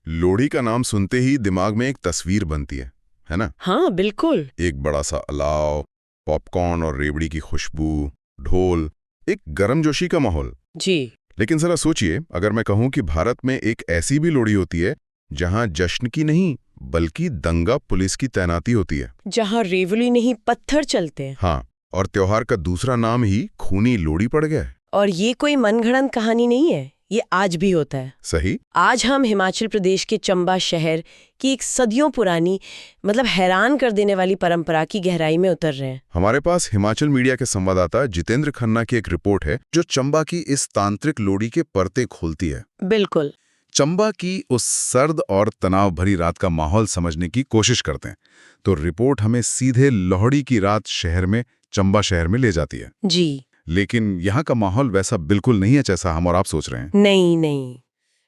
लोहड़ी का नाम सुनते ही दिमाग में एक तस्वीर बनती है ना? हाँ बिल्कुल। एक बड़ा सा अलाव, पॉपकॉर्न और रेवड़ी की खुशबू, ढोल, एक गर्मजोशी का माहौल। जी। लेकिन जरा सोचिए, अगर मैं कहूं कि भारत में एक ऐसी भी लोहड़ी होती है जहां जश्न की नहीं बल्कि दंगा पुलिस की तैनाती होती है। जहाँ रेवड़ी नहीं पत्थर चलते हैं। हाँ, और त्योहार का दूसरा नाम ही खूनी लोहड़ी पड़ गया है। और ये कोई मनगढ़ंत कहानी नहीं है, ये आज भी होता है। सही। आज हम हिमाचल प्रदेश के चंबा शहर की एक सदियों पुरानी हैरान कर देने वाली परंपरा की गहराई में उतर रहे हैं। हमारे पास हिमाचल मीडिया के संवाददाता जितेंद्र खन्ना की एक रिपोर्ट है जो चंबा की इस तांत्रिक लोहड़ी के परते खोलती है। बिल्कुल। चंबा की उस सर्द और तनाव भरी रात का माहौल समझने की कोशिश करते हैं तो रिपोर्ट हमें सीधे लोहड़ी की रात शहर में, चंबा शहर में ले जाती है। जी। लेकिन यहाँ का माहौल वैसा बिल्कुल नहीं है जैसा हम और आप सोच रहे हैं। नहीं नहीं,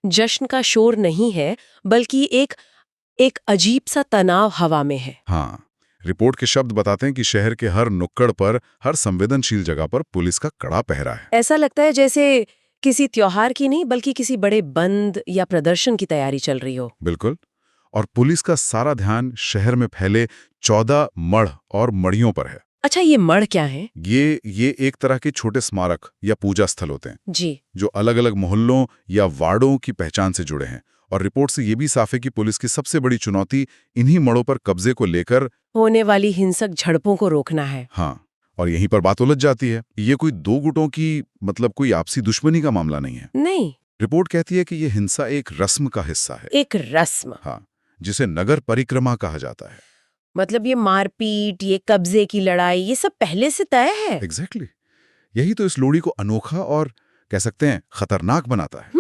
जश्न का शोर नहीं है, बल्कि एक अजीब सा तनाव हवा में है। हाँ, रिपोर्ट के शब्द बताते हैं कि शहर के हर नुक्कड़ पर, हर संवेदनशील जगह पर पुलिस का कड़ा पहरा है। ऐसा लगता है जैसे किसी त्योहार की नहीं बल्कि किसी बड़े बंद या प्रदर्शन की तैयारी चल रही हो। बिल्कुल। और पुलिस का सारा ध्यान शहर में फैले 14 मढ़ और मढ़ियों पर है। अच्छा, ये मढ़ क्या है? ये एक तरह के छोटे स्मारक या पूजा स्थल होते हैं जी। जो अलग अलग मोहल्लों या वार्डों की पहचान से जुड़े हैं। और रिपोर्ट से ये भी साफ है कि पुलिस की सबसे बड़ी चुनौती इन्हीं मड़ों पर कब्जे को लेकर होने वाली हिंसक झड़पों को रोकना है। हाँ, और यहीं पर बात उलझ जाती है। ये कोई दो गुटों की कोई आपसी दुश्मनी का मामला नहीं है। नहीं। रिपोर्ट कहती है कि ये हिंसा एक रस्म का हिस्सा है। एक रस्म? हाँ, जिसे नगर परिक्रमा कहा जाता है। ये मारपीट, ये कब्जे की लड़ाई, ये सब पहले से तय है। एग्जैक्टली। यही तो इस लोहड़ी को अनोखा और कह सकते हैं खतरनाक बनाता है।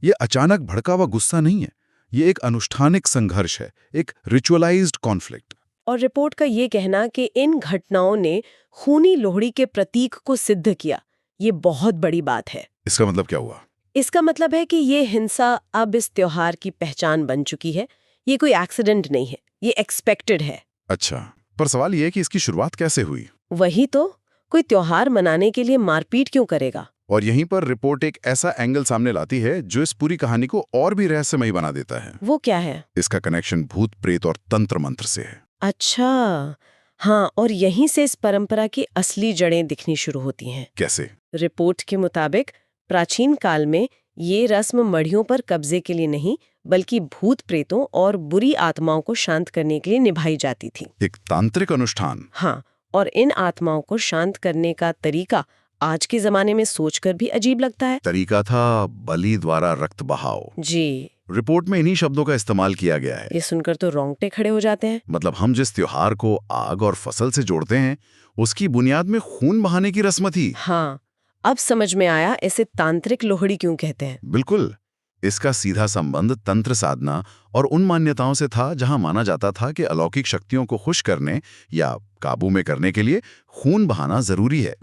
ये अचानक भड़का हुआ गुस्सा नहीं है, ये एक अनुष्ठानिक संघर्ष है, एक रिचुअलाइज्ड कॉन्फ्लिक्ट। और रिपोर्ट का ये कहना कि इन घटनाओं ने खूनी लोहड़ी के प्रतीक को सिद्ध किया, ये बहुत बड़ी बात है। इसका मतलब क्या हुआ? इसका मतलब है कि ये हिंसा अब इस त्योहार की पहचान बन चुकी है। ये कोई एक्सीडेंट नहीं है, ये एक्सपेक्टेड है। अच्छा, पर सवाल ये है कि इसकी शुरुआत कैसे हुई? वही तो, कोई त्योहार मनाने के लिए मारपीट क्यों करेगा? और यहीं पर रिपोर्ट एक ऐसा एंगल सामने लाती है जो इस पूरी कहानी को और भी रहस्यमयी बना देता है। वो क्या है? इसका कनेक्शन भूत प्रेत और तंत्र मंत्र से है। अच्छा, हाँ, और यहीं से इस परंपरा की असली जड़ें दिखनी शुरू होती हैं। कैसे? रिपोर्ट के मुताबिक प्राचीन काल में ये रस्म मढ़ियों पर कब्जे के लिए नहीं बल्कि भूत प्रेतों और बुरी आत्माओं को शांत करने के लिए निभाई जाती थी। एक तांत्रिक अनुष्ठान। हाँ, और इन आत्माओं को शांत करने का तरीका आज के जमाने में सोचकर भी अजीब लगता है। तरीका था बलि द्वारा रक्त बहाव। जी। रिपोर्ट में इन्हीं शब्दों का इस्तेमाल किया गया है। ये सुनकर तो रोंगटे खड़े हो जाते हैं। हम जिस त्योहार को आग और फसल से जोड़ते हैं उसकी बुनियाद में खून बहाने की रस्म थी। हाँ, अब समझ में आया इसे तांत्रिक लोहड़ी क्यों कहते हैं। बिल्कुल। इसका सीधा संबंध तंत्र साधना और उन मान्यताओं से था जहां माना जाता था कि अलौकिक शक्तियों को खुश करने या काबू में करने के लिए खून बहाना जरूरी है।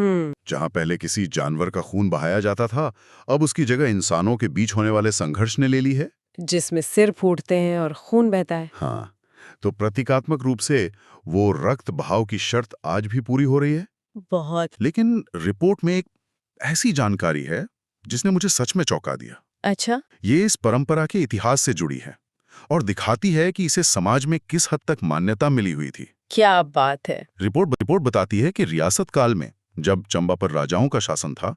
जहां पहले किसी जानवर का खून बहाया जाता था, अब उसकी जगह इंसानों के बीच होने वाले संघर्ष ने ले ली है, जिसमें सिर फूटते हैं और खून बहता है। हाँ, तो प्रतीकात्मक रूप से वो रक्त बहाव की शर्त आज भी पूरी हो रही है। बहुत। लेकिन रिपोर्ट में एक ऐसी जानकारी है जिसने मुझे सच में चौंका दिया। अच्छा। ये इस परंपरा के इतिहास से जुड़ी है और दिखाती है कि इसे समाज में किस हद तक मान्यता मिली हुई थी। क्या बात है। रिपोर्ट बताती है कि रियासत काल में जब चंबा पर राजाओं का शासन था,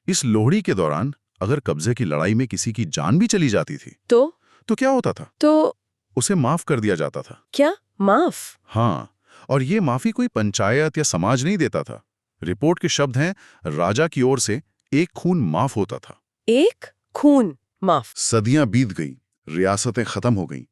इस लोहड़ी के दौरान अगर कब्जे की लड़ाई में किसी की जान भी चली जाती थी तो क्या होता था? तो उसे माफ कर दिया जाता था। क्या? माफ? हाँ, और ये माफी कोई पंचायत या समाज नहीं देता था। रिपोर्ट के शब्द हैं, राजा की ओर से एक खून माफ होता था। एक खून माफ? सदियां बीत गई, रियासतें खत्म हो गईं,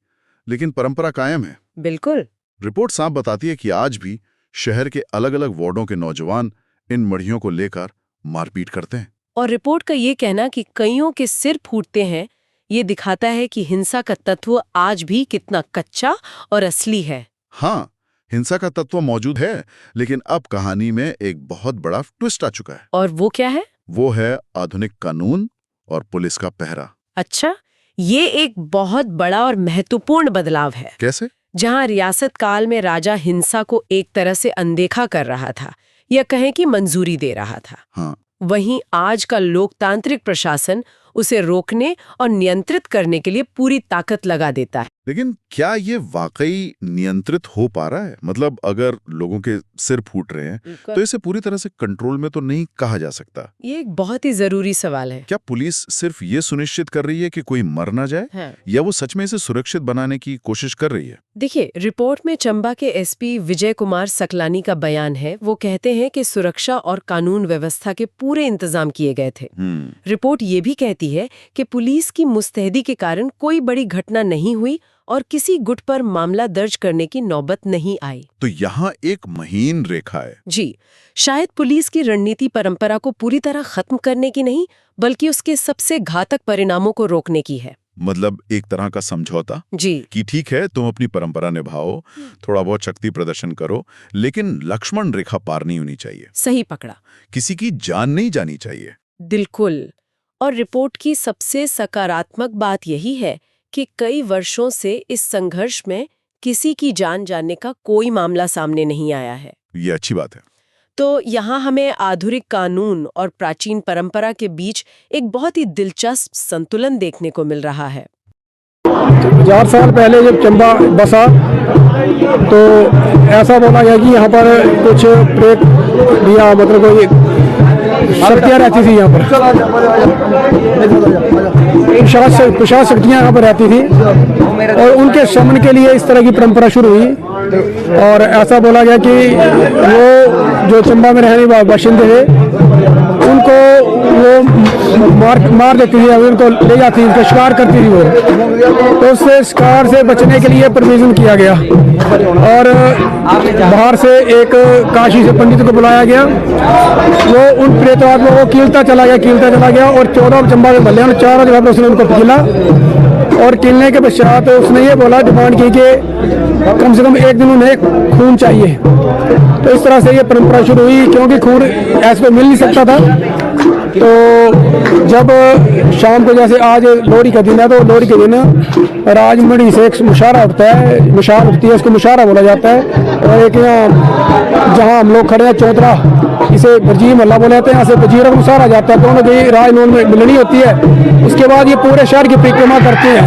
लेकिन परंपरा कायम है। बिल्कुल। रिपोर्ट साफ बताती है कि आज भी शहर के अलग-अलग वार्डों के नौजवान इन मढ़ियों को लेकर मारपीट करते हैं। और रिपोर्ट का ये कहना कि कईयों के सिर फूटते हैं, ये दिखाता है कि हिंसा का तत्व आज भी कितना कच्चा और असली है। हाँ, हिंसा का तत्व मौजूद है, लेकिन अब कहानी में एक बहुत बड़ा ट्विस्ट आ चुका है। और वो क्या है? वो है आधुनिक कानून और पुलिस का पहरा। अच्छा, ये एक बहुत बड़ा और महत्वपूर्ण बदलाव है। कैसे? जहां रियासत काल में राजा हिंसा को एक तरह से अनदेखा कर रहा था या कहें कि मंजूरी दे रहा था, हाँ, वहीं आज का लोकतांत्रिक प्रशासन उसे रोकने और नियंत्रित करने के लिए पूरी ताकत लगा देता है। लेकिन क्या ये वाकई नियंत्रित हो पा रहा है? मतलब अगर लोगों के सिर फूट रहे हैं तो इसे पूरी तरह से कंट्रोल में तो नहीं कहा जा सकता। ये एक बहुत ही जरूरी सवाल है। क्या पुलिस सिर्फ ये सुनिश्चित कर रही है कि कोई मर ना जाए, या वो सच में इसे सुरक्षित बनाने की कोशिश कर रही है? देखिए, रिपोर्ट में चंबा के एसपी विजय कुमार सकलानी का बयान है। वो कहते हैं कि सुरक्षा और कानून व्यवस्था के पूरे इंतजाम किए गए थे। रिपोर्ट ये भी कहती है कि पुलिस की मुस्तैदी के कारण कोई बड़ी घटना नहीं हुई और किसी गुट पर मामला दर्ज करने की नौबत नहीं आई। तो यहाँ एक महीन रेखा है। जी, शायद पुलिस की रणनीति परंपरा को पूरी तरह खत्म करने की नहीं, बल्कि उसके सबसे घातक परिणामों को रोकने की है। मतलब एक तरह का समझौता जी, कि ठीक है, तुम अपनी परंपरा निभाओ, थोड़ा बहुत शक्ति प्रदर्शन करो, लेकिन लक्ष्मण रेखा पार नहीं होनी चाहिए। सही पकड़ा। किसी की जान नहीं जानी चाहिए। बिल्कुल। और रिपोर्ट की सबसे सकारात्मक बात यही है कि कई वर्षों से इस संघर्ष में किसी की जान जाने का कोई मामला सामने नहीं आया है। ये अच्छी बात है। तो यहाँ हमें आधुनिक कानून और प्राचीन परंपरा के बीच एक बहुत ही दिलचस्प संतुलन देखने को मिल रहा है। 4 साल पहले जब चंबा बसा तो ऐसा बोला गया कि यहाँ पर कुछ प्रेत या मतलब कोई शक्तियाँ रहती थी। यहाँ पर कुशाल शक्तियाँ यहाँ पर रहती थी और उनके शमन के लिए इस तरह की परंपरा शुरू हुई। और ऐसा बोला गया कि वो जो चंबा में रहने वाले बाशिंदे थे उनको वो मार देती थी, उनको ले जाती थी, उनका शिकार करती थी वो। तो उससे शिकार से बचने के लिए प्रोविजन किया गया और बाहर से एक काशी से पंडित को बुलाया गया। वो उन प्रेतात्माओं को कीलता चला गया और 14 चंबा के बल्ले 4 जगह पर उसने उनको कीला और कीलने के पश्चात उसने ये बोला, डिमांड की कि कम से कम एक दिन उन्हें खून चाहिए। तो इस तरह से ये परंपरा शुरू हुई, क्योंकि खून ऐसे तो मिल नहीं सकता था। तो जब शाम को, जैसे आज लोहड़ी का दिन है, तो लोहड़ी के दिन राजमढ़ी से एक मुशारा उठता है, मिसाल उठती है, उसको मुशारा बोला जाता है। और एक यहाँ जहाँ हम लोग खड़े हैं चौतरा, इसे बरजी मोहल्ला बोले जाते हैं, यहाँ से बजीरा को मुशारा जाता है। दोनों की राजमहल में मिलनी होती है। उसके बाद ये पूरे शहर की परिक्रमा करते हैं।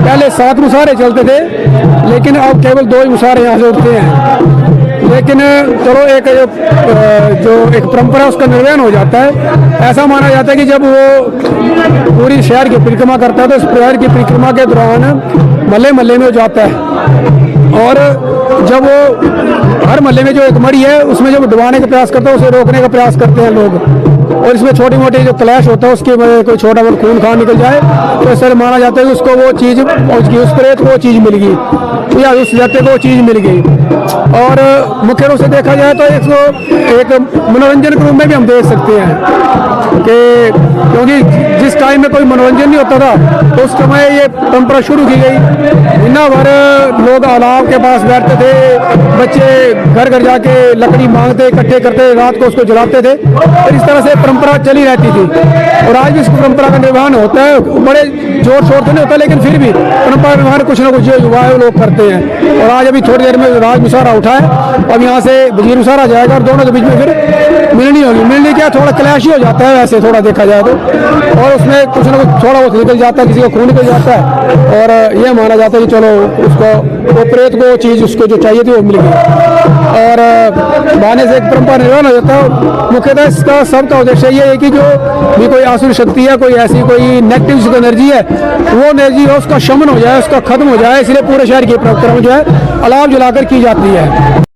पहले 7 मुशारे चलते थे, लेकिन अब केवल 2 ही मुशारे यहाँ से उठते हैं। लेकिन चलो एक जो एक परंपरा उसका निर्वहन हो जाता है। ऐसा माना जाता है कि जब वो पूरी शहर की परिक्रमा करता है तो इस शहर की परिक्रमा के दौरान मल्ले मल्ले में जाता है और जब वो हर मल्ले में जो एक मड़ी है उसमें जब डुबाने का प्रयास करता है, उसे रोकने का प्रयास करते हैं लोग। और इसमें छोटी मोटी जो क्लैश होता है उसके में कोई छोटा बहुत खून खान निकल जाए तो इस तरह माना जाता है कि उसको वो चीज़, उस प्रेत को वो चीज़ मिल गई या उस व्यक्ति को वो चीज़ मिल गई। और मुख्य रूप से देखा जाए तो एक मनोरंजन के रूप में भी हम देख सकते हैं कि क्योंकि जिस टाइम में कोई मनोरंजन नहीं होता था तो उस समय ये परंपरा शुरू की गई। महीना भर लोग अलाव के पास बैठते थे, बच्चे घर घर जाके लकड़ी मांगते, इकट्ठे करते, रात को उसको जलाते थे और इस तरह से परंपरा चली रहती थी। और आज भी इस परंपरा का निर्वहन होता है, बड़े जोर शोर से नहीं होता, लेकिन फिर भी परंपरा निर्वहन कुछ ना कुछ युवा लोग करते हैं। और आज अभी थोड़ी देर में राज मुशारा उठा है, अब यहाँ से वजीर मुशारा जाएगा और दोनों के बीच में फिर मिलनी होगी। मिलनी क्या, थोड़ा क्लैश ही हो जाता है वैसे थोड़ा देखा जाए तो, और उसमें कुछ ना कुछ थोड़ा बहुत निकल जाता है, किसी को खून निकल जाता है और ये माना जाता है कि चलो उसको वो प्रेत को चीज़ उसको जो चाहिए थी वो मिल गई और बहाने से एक परंपरा निर्वहन हो जाता है। मुख्यतः इसका सबका उद्देश्य ये है कि जो भी कोई आसुरी शक्ति है, कोई ऐसी कोई नेगेटिव एनर्जी है, वो एनर्जी है उसका शमन हो जाए, उसका खत्म हो जाए। इसलिए पूरे शहर की परिक्रमा जो है अलाव जलाकर की जाती है।